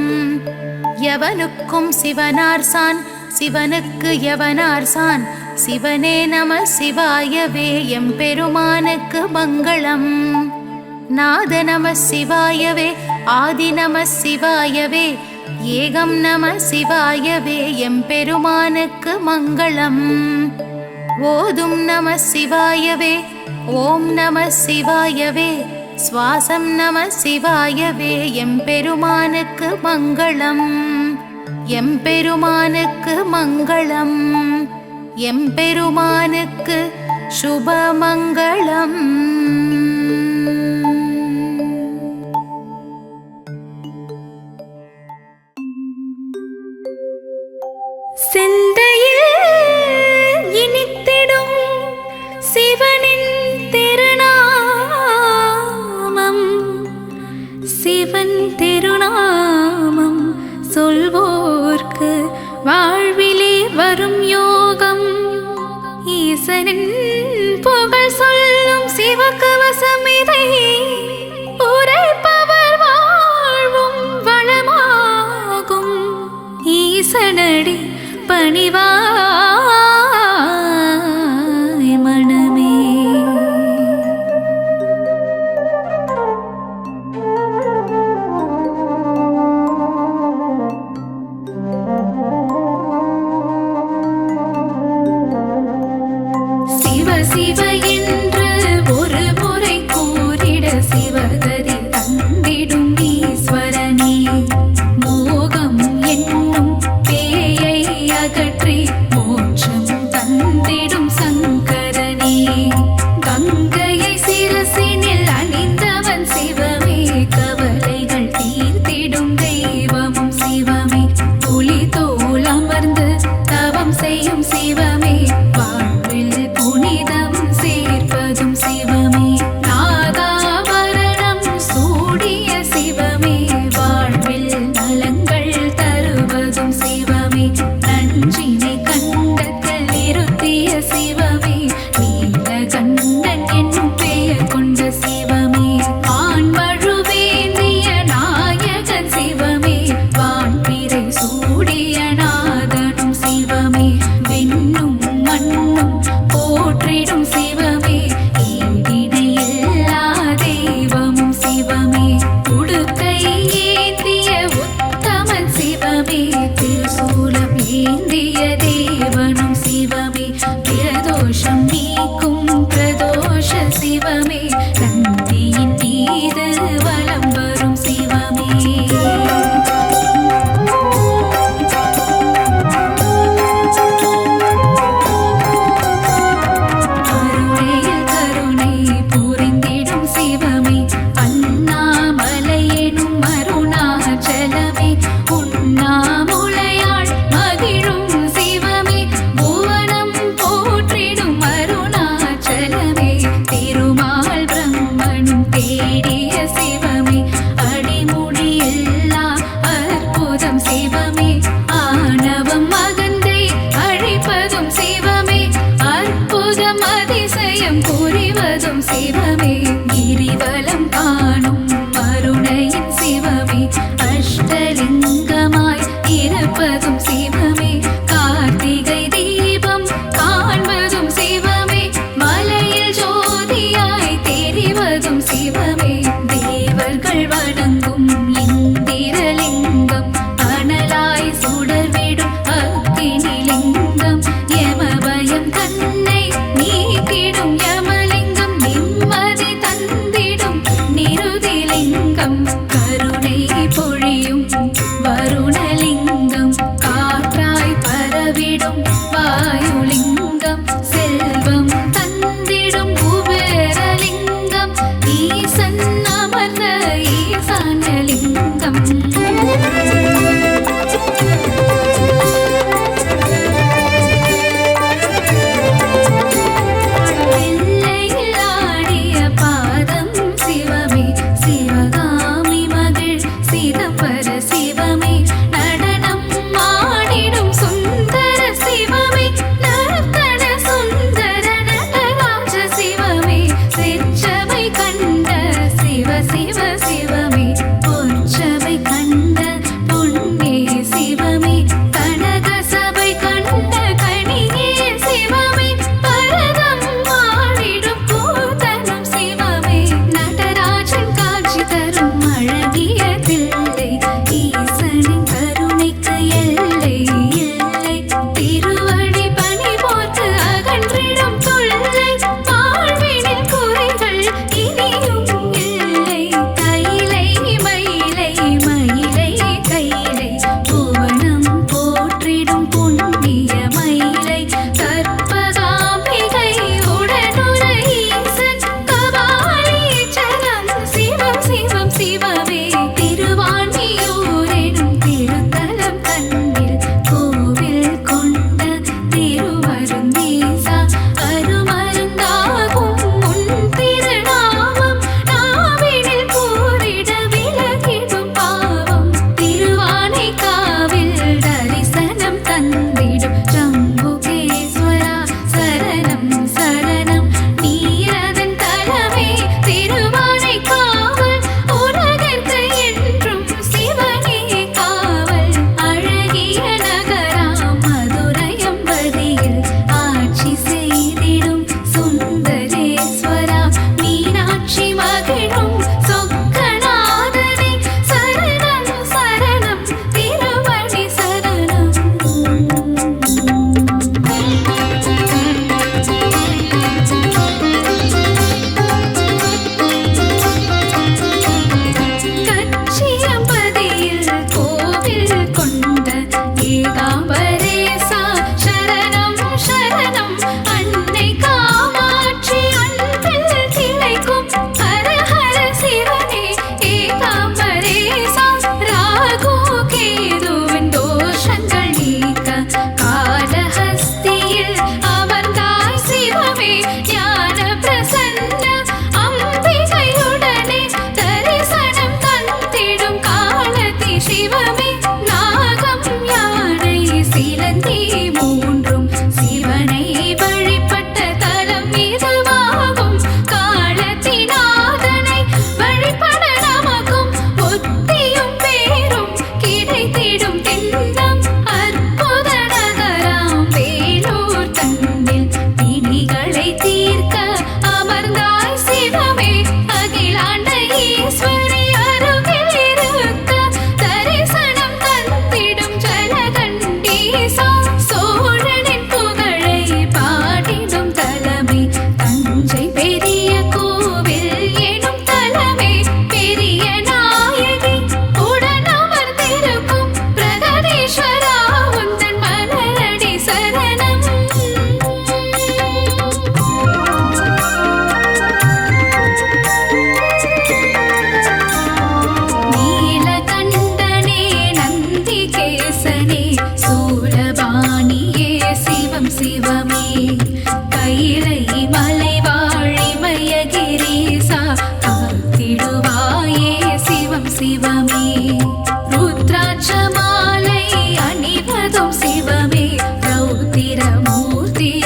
S2: எவனுக்கும் சிவனார்சான் சிவனுக்கு எவனார்சான் சிவனே நம சிவாயவே எம்பெருமானுக்கு மங்களம். நாத நம சிவாயவே ஆதி நம சிவாயவே ஏகம் நம சிவாயவே எம்பெருமானுக்கு மங்களம். ஓதும் நம சிவாயவே ஓம் நம சிவாயவே சுவாசம் நம சிவாயவே எம்பெருமானுக்கு மங்களம். எம்பெருமானுக்கு மங்களம். எம்பெருமானுக்கு சுபமங்களம்.
S3: சிந்தையில் இனித்திடும் சிவனின் திருநாமம் சிவன் திருநாமம் சொல்வோர்க்கு வாழ்விலே வரும் யோகம். ஈசனின் புகழ் சொல்லும் சிவகவசம் இதை உரைப்பவர் வாழ்வும் வளமாகும். ஈசனடி பணிவாய் மனமே. சிவ சிவ என்று ஒரு முறை கூறிட சிவகதி தந்திடும் ஈஸ்வரனே. மோகம் என்னும் பேயை அகற்றி மோட்சம் தந்திடும் சங்கரனே. கங்கையை சிரசினில் அணிந்தவன் சிவமே. கவலைகள் தீர்த்திடும் தெய்வமும் சிவமே. புலி தோல் அமர்ந்து தவம் செய்யும் சிவமே. வாழ்வில் புனிதம் சேர்ப்பதும் சிவமே. நாகாபரணம் சூடிய சிவமே. வாழ்வில் நலங்கள் தருவதும் சிவமே. நஞ்சினை கண்டத்தில் நிறுத்திய சிவமே. நீலகண்டன் என்னும் பெயர் கொண்ட சிவமே. ஆண்மழுவேந்திய நாயகன் சிவமே. வான்பிறை சூடிய நாதனும் சிவமே. விண்ணும் மண்ணும் போற்றிடும் சிவமே. ஈடினை எல்லா தெய்வமும் சிவமே. உடுக்கை ஏந்திய உத்தமன் சிவமே. திருசூலம் ஏந்திய தேவனும் சிவமே. பிரதோஷம் நீக்கும் பிரதோஷ சிவமே. நந்தியின் மீது வலம் வரும் சிவமே. கருணையில் கருணை புரிந்திடும் சிவமே. அண்ணாமலை எனும் அருணாச்சலமே. உண்ணாமுலையாள் மகிழும் சிவமே. புவனம் போற்றிடும் அருணாச்சலமே. திருமால் பிரம்மனும் தேடிய சிவமே. அடிமுடி எல்லா அற்புதம் சிவமே. ஆணவம் அகந்தை அழிப்பதும் சிவமே. அற்புதம் அதிசயம் புரிவதும் சிவமே. கிரிவலம் காணும் அருணையின் சிவமே. அஷ்டலிங்கமாய் இருப்பதும் சிவமே. கார்த்திகை தீபம் காண்பதும் சிவமே. மலையில் ஜோதியாய் தெரிவதும் சிவமே. கொண்ட ஏகாம்பரேசா சரணம் சரணம் அன்னை காமாட்சி அன்பில் திளைக்கும் ஹர ஹர சிவனே ஏகாம்பரேசா ராகு கேதுவின் தோஷங்கள் நீக்க காளஹஸ்தியில் அமர்ந்தாய் சிவமே ஞான பிரசன்ன அம்பிகையுடனே தரிசனம் தந்திடும் காலத்தி சிவமே நாகம் யானை சிலந்தி மூன்றும் சிவனை வழிபட்ட தலம் இதுவாகும் காலத்தினாதனை வழிபட நமக்கும் புத்தியும் பேரும் கிடைத்திடும் திண்ணம் அற்புத நகராம் வேலூர் தன்னில் பிணிகளை தீர்க்க அமர்ந்தாய் சிவமே அகிலாண்ட ஈஸ்வரி அருகில் இருக்க தரிசனம் தந்திடும் ஜலகண்டீசா சோழனின் புகழை பாடிடும் தலமே தஞ்சை பெரிய கோவில் எனும் தலமே பெரிய நாயகி உடன் அமர்ந்திருக்கும் பிரகதீஸ்வரா உந்தன் மலரடி சரணம் நீலகண்டனே நந்திகேசனே சூலபாணியே சிவம் சிவமே கைலை மலைவாழி மயகிரீசா காத்திடுவாயே சிவம் சிவமே ருத்ராட்ச மாலை அணிவதும் சிவமே ரௌத்திர மூர்த்தியாயிருப்பதும்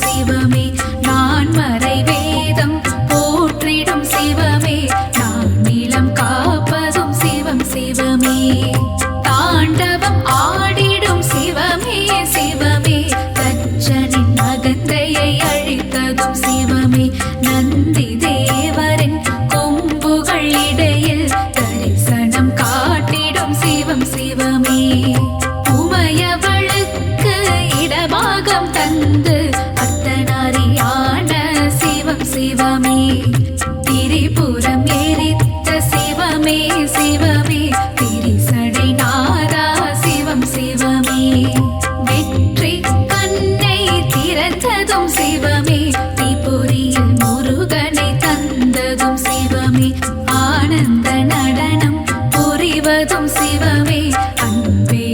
S3: சிவமே நான் மறை வேதம் போற்றிடும் சிவமே நான் நிலம் காப்பதும் சிவம் சிவமே தாண்டவம் ஆடிடும் சிவமே சிவமே தச்சனின் அகந்தையை அழித்ததும் சிவமே நந்தி தேவரின் கொம்புகள் இடையில் தரிசனம் காட்டிடும் சிவம் சிவமே உமையவளுக்கு இடபாகம் தந்து அர்த்தநாரியான சிவம் சிவமே திரிபுரம் எரித்த சிவமே சிவமே திரிசடை நாதா சிவம் சிவமே வெற்றி கண்ணை திறந்ததும் சிவமே திரிபுரியில் முருகனை தந்ததும் சிவமே ஆனந்த நடனம் புரிவதும் சிவமே அன்பே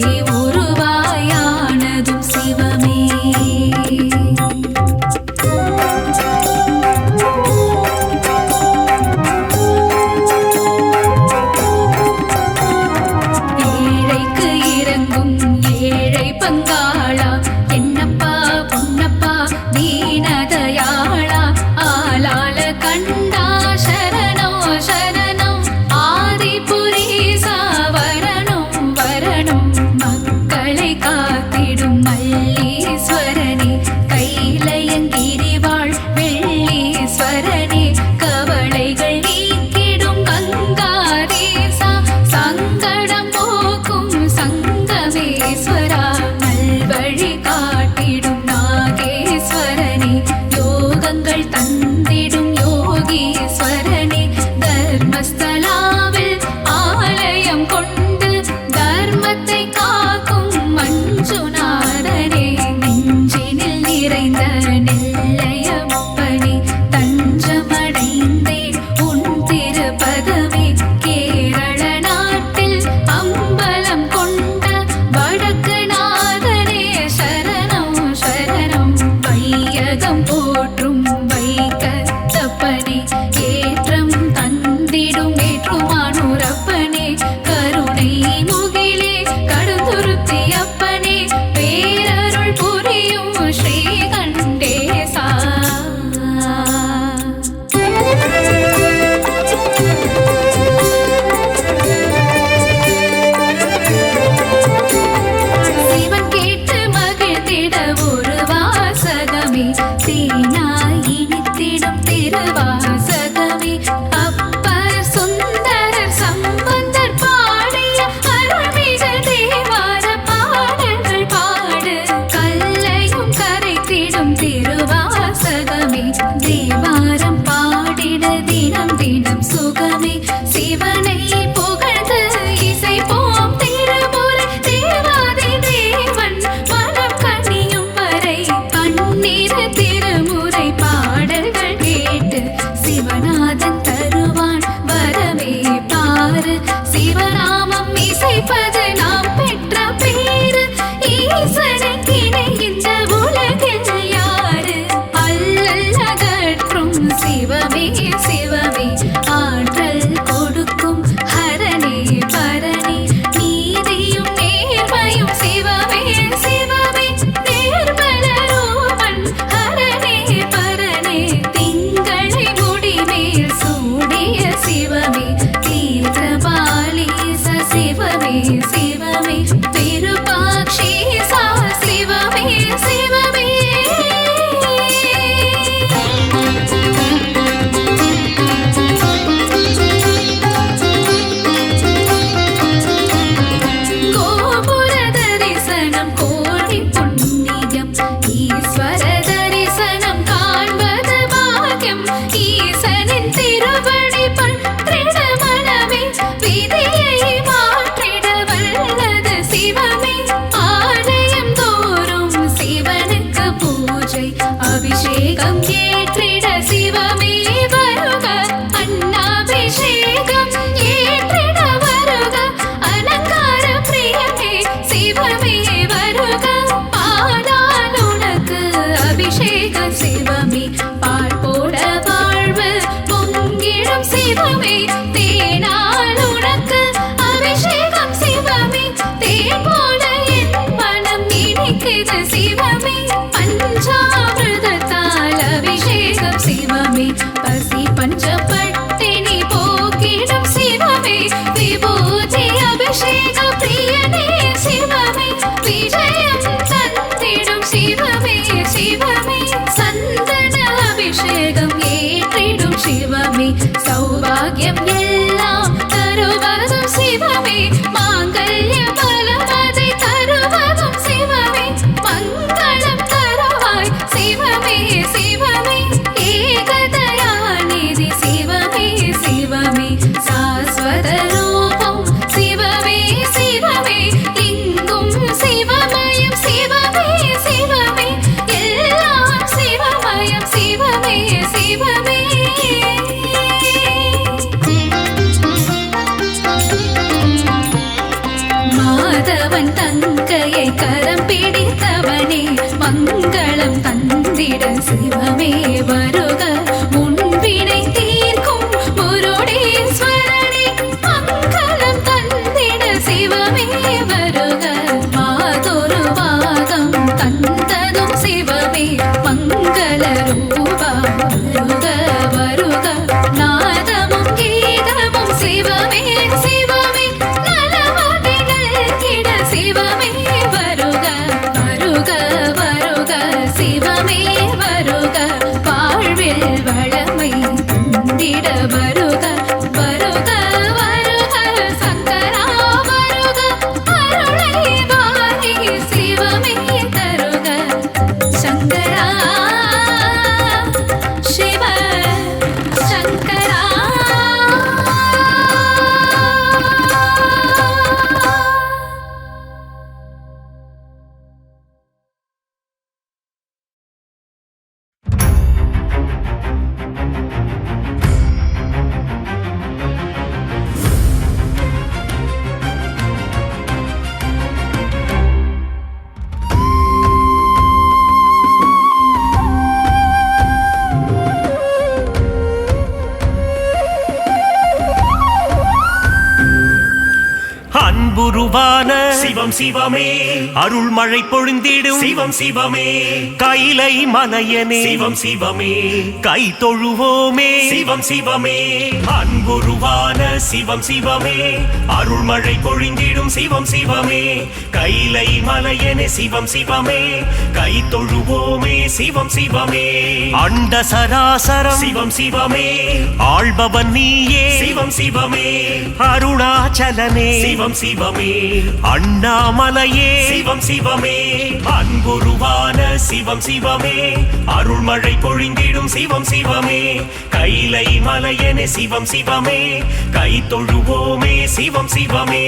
S3: சிவமே விஜயம் தந்திடும் சிவமே சிவமே சந்தன அபிஷேகம் ஏற்றிடும் சிவமே சௌபாகியம் எல்லாம் தருவதும் சிவமே மாங்கல்ய பலமதை தருவதும் சிவமே மங்களம் தருவாய் சிவமே சிவமே ஏகதயாநிதி சிவமே சிவமே சாஸ்வத ரூபம் சிவமே சிவமே எங்கும் சிவமயம் சிவமே சிவமே எல்லாம் சிவமயம் சிவமே சிவமே மாதவன் தங்கையை கரம் பிடித்தவனே மங்களம் தந்திட சிவமே வருக முன்பினை தீர்க்கும் முருடேஸ்வரனே மங்களம் தந்திட சிவமே வருக மாதொரு பாகம் தந்ததும் சிவமே மங்கள ரூபா வருக வருக நாதமும் கீதமும் சிவமே சிவமே நலமதிகள் கிட சிவமே வருக வருக வருக சிவமே வருக வாழ்வில் வளமை தந்திட வருக வருக வருக சங்கரா வருக அருளை வாரி சிவமே தருக சங்கரா சிவ சங்கரா
S1: அன்புருவான சிவம் சிவமே அருள்மழை பொழிந்திடும் சிவம் சிவமே கைலை மலையனே சிவம் சிவமே கை தொழுவோமே சிவம் சிவமே அன்புருவான சிவம் சிவமே அருள்மழை பொழிந்திடும் சிவம் சிவமே கைலை மலையனே சிவம் சிவமே கை தொழுவோமே சிவம் சிவமே அண்ட சராசரம் சிவம் சிவமே ஆள்பவன் நீயே சிவம் சிவமே அருணாச்சலனே சிவம் சிவமே அண்ணாமலையே சிவம் சிவமே அன்புருவான சிவம் சிவமே அருள்மழை பொழிந்திடும் சிவம் சிவமே கைலை மலையனே சிவம் சிவமே கை தொழுவோமே சிவம் சிவமே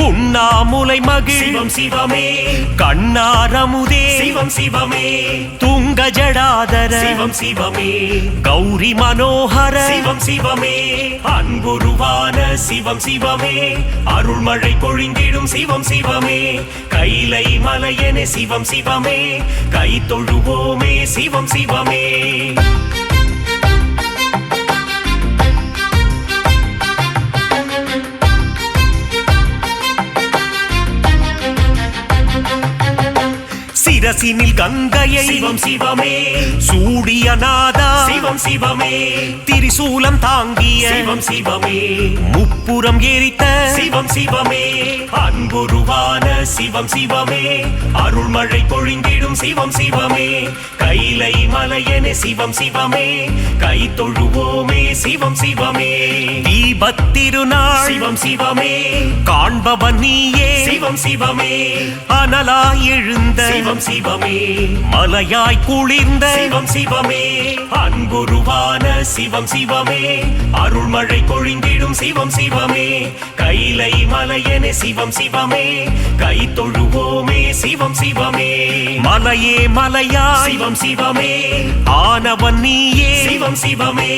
S1: உண்ணாமுலை மகிழ் சிவம் சிவமே கண்ணாரமுதே சிவம் சிவமே துங்க ஜடாதர சிவம் சிவமே கௌரி மனோகர சிவம் சிவமே அன்புருவான சிவம் சிவமே அருள்மழை பொழிந்திடும் சிவம் சிவமே கைலை மலையனே சிவம் சிவமே கை தொழுவோமே சிவம் சிவமே சிரசினில் கங்கையை சிவம் சிவமே சூடிய நாதா சிவம் சிவமே திரிசூலம் தாங்கிய சிவம் சிவமே முப்புறம் எரித்த சிவம் சிவமே அன்புருவான சிவம் சிவமே அருள்மழை பொழிந்திடும் சிவம் சிவமே கைலை மலையனே சிவம் சிவமே கை தொழுவோமே சிவம் சிவமே தீபத்திருநாள் சிவம் சிவமே காண்பவன் நீயே சிவம் சிவமே அனலாய் எழுந்த சிவம் சிவமே மலையாய் குளிர்ந்த சிவம் சிவமே அன்புருவான சிவம் சிவமே அருள்மழை பொழிந்திடும் சிவம் சிவமே கைலை மலையனே சிவம் சிவமே கை தொழுவோமே சிவம் சிவமே மலையே மலையா சிவம் சிவமே ஆனவன் நீயே சிவம் சிவமே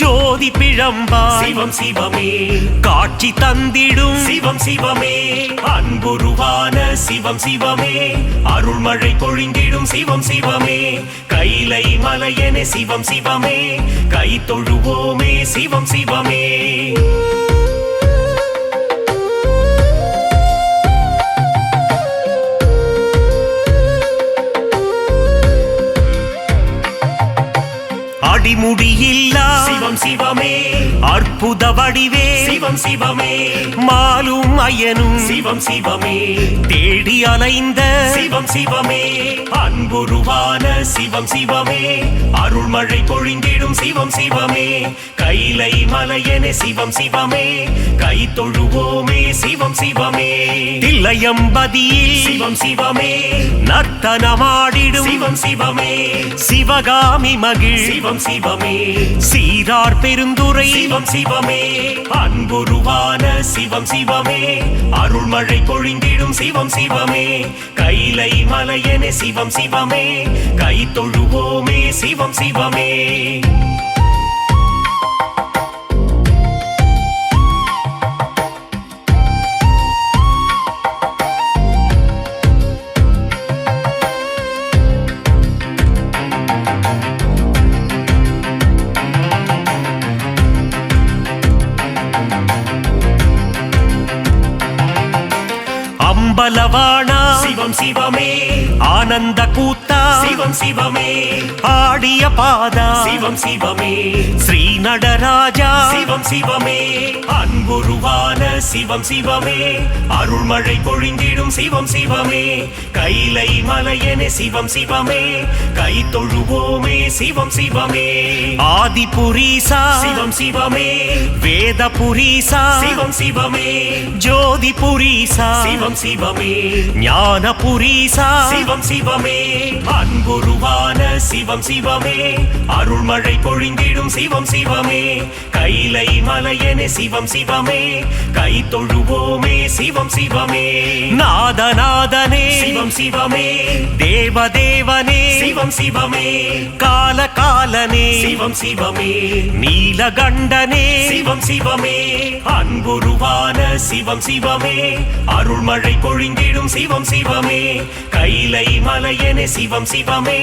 S1: ஜோதி பிழம்பா சிவம் சிவமே காட்சி தந்திடும் சிவம் சிவமே அன்புருவான சிவம் சிவமே அருள்மழை பொழிந்திடும் சிவம் சிவமே கைலை மலையனே சிவம் சிவமே கை தொழுவோமே சிவம் சிவமே அடிமுடியில்லா சிவம் சிவமே அற்புத வடிவே சிவம் சிவமே மாலும் அயனும் சிவம் சிவமே தேடி அலைந்த சிவம் சிவமே அன்புருவான சிவம் சிவமே அருள்மழை பொழிந்திடும் சிவம் சிவமே கைலை மலையனே சிவம் சிவமே கை தொழுவோமே சிவம் சிவமே தில்லையம்பதியில் சிவம் சிவமே நர்த்தனமாடிடும் சிவம் சிவமே சிவகாமி மகிழ் சிவம் சிவமே சீரார் பெருந்துரை சிவம் சிவமே அன்புருவான சிவம் சிவமே அருள்மழை பொழிந்திடும் சிவம் சிவமே கைலை மலையனே சிவம் சிவமே கை தொழுவோமே சிவம் சிவமே அம்பலவாணா சிவம் சிவமே ஆனந்த கூத்தா சிவம் சிவமே ஆடிய பாதா சிவம் சிவமே ஸ்ரீ நடராஜா சிவம் சிவமே அன்புருவான சிவம் சிவமே அருள்மழை பொழிந்திடும் சிவம் சிவமே கைலை மலையனே சிவம் சிவமே கை தொழுவோமே சிவம் சிவமே ஆதிபுரீசா சிவம் சிவமே வேதபுரீசா சிவம் சிவமே ஜோதிபுரீசா சிவம் சிவமே ஞானபுரீசா சிவம் சிவமே அன்புருவான சிவம் சிவமே அருள்மழை பொழிந்திடும் சிவம் சிவமே கைலை மலையனே சிவம் சிவமே கை தொழுவோமே சிவம் சிவமே நாதநாதனே சிவம் சிவமே தேவதேவனே சிவம் சிவமே காலகாலனே சிவம் சிவமே நீலகண்டனே சிவம் சிவமே அன்புருவான சிவம் சிவமே அருள்மழை பொழிந்திடும் சிவம் சிவமே கைலை மலையனே சிவம் சிவமே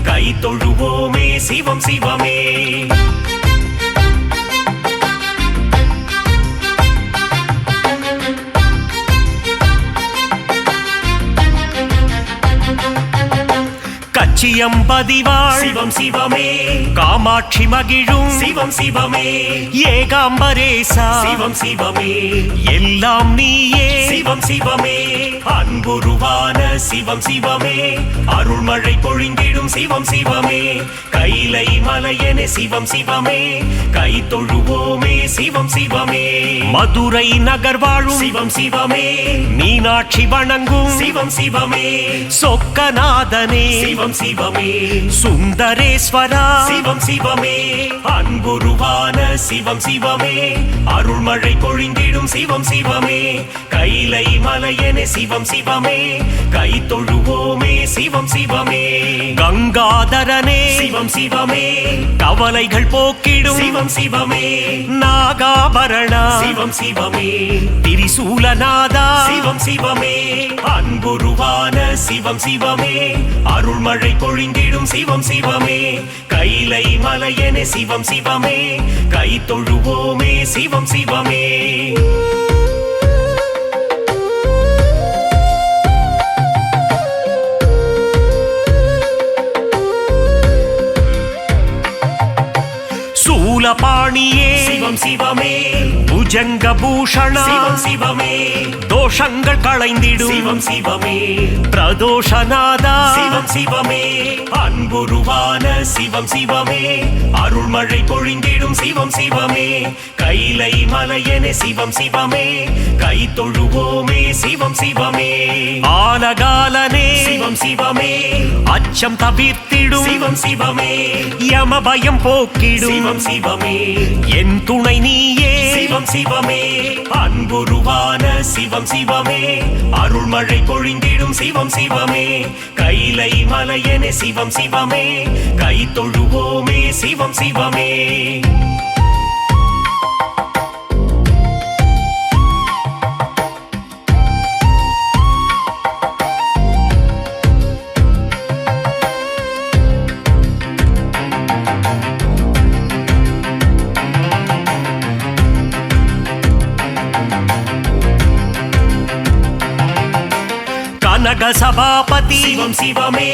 S1: கை தொழுவோமே சிவம் சிவமே கச்சியம்பதிவாள் சிவம் சிவமே காமாட்சி மகிழும் சிவம் சிவமே ஏகாம்பரேசா சிவம் சிவமே எல்லாம் நீயே சிவம் சிவமே அன்புருவான சிவம் சிவமே அருள்மழை பொழிந்திடும் சிவம் சிவமே கைலை மலையனே சிவம் சிவமே கை தொழுவோமே சிவம் சிவமே மதுரை நகர் வாழும் சிவம் சிவமே மீனாட்சி வணங்கும் சிவம் சிவமே சொக்கநாதனே சிவம் சிவமே சுந்தரேஸ்வரா சிவம் சிவமே அன்புருவான சிவம் சிவமே அருள்மழை பொழிந்திடும் சிவம் சிவமே கைலை மலையனே சிவம் சிவமே கை தொழுவோமே சிவம் சிவமே கங்காதரனே சிவம் சிவமே கவலைகள் போக்கிடும் சிவம் சிவமே நாகாபரணா சிவம் சிவமே திரிசூலநாதா சிவம் சிவமே அன்புருவான சிவம் சிவமே அருள்மழை பொழிந்திடும் சிவம் சிவமே கைலை மலையனே சிவம் சிவமே கை தொழுவோமே சிவம் சிவமே சூலபாணியே சிவம் சிவமே புஜங்க பூஷணா சிவம் சிவமே தோஷங்கள் களைந்திடும் சிவம் சிவமே பிரதோஷநாதா சிவம் சிவமே அன்புருவான சிவம் சிவமே அருள்மழை பொழிந்திடும் சிவம் சிவமே கைலை மலையனே சிவம் சிவமே கை தொழுவோமே சிவம் சிவமே ஆலகாலனே சிவம் சிவமே அச்சம் தவிர்த்திடும் சிவம் சிவமே யம பயம் போக்கிடும் சிவம் சிவமே என் துணை நீயே சிவம் சிவமே அன்புருவான சிவம் சிவமே அருள்மழை பொழிந்திடும் சிவம் சிவமே கைலை மலையனே சிவம் சிவமே கை தொழுவோமே சிவம் சிவமே கனக சபாபதி
S4: சிவம் சிவமே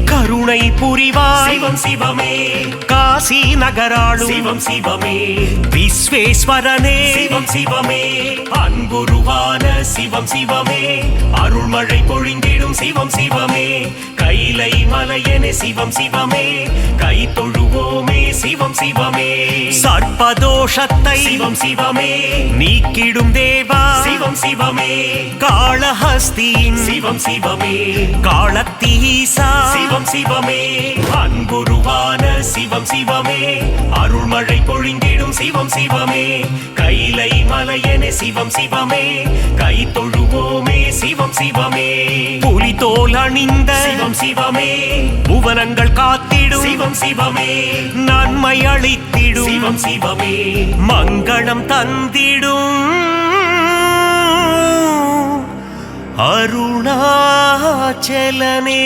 S1: கருணை புரிவாய்
S4: சிவம் சிவமே
S1: காசி நகராளும்
S4: சிவம் சிவமே
S1: விஸ்வேஸ்வரனே
S4: சிவம் சிவமே அன்புருவான சிவம் சிவமே அருள்மழை பொழிந்திடும் சிவம் சிவமே கைலை மலையனே சிவம் சிவமே கை தொழுவோமே சிவம் சிவமே
S1: சர்ப்பதோஷத்தை
S4: சிவம் சிவமே
S1: நீக்கிடும் தேவா
S4: சிவம் சிவமே
S1: காளஹஸ்தியின்
S4: சிவம் சிவமே
S1: காளத்தீசா
S4: சிவம் சிவமே அன்புருவான சிவம் சிவமே அருள்மழை பொழிந்திடும் சிவம் சிவமே கைலை மலையனே சிவம் சிவமே கை தொழுவோமே சிவம் சிவமே
S1: புலிதோல் அணிந்த
S4: சிவம் சிவமே
S1: புவனங்கள் காத்திடும்
S4: சிவம் சிவமே
S1: நன்மை அளித்திடும்
S4: சிவம் சிவமே
S1: மங்களம் தந்திடும் அருணாச்சலனே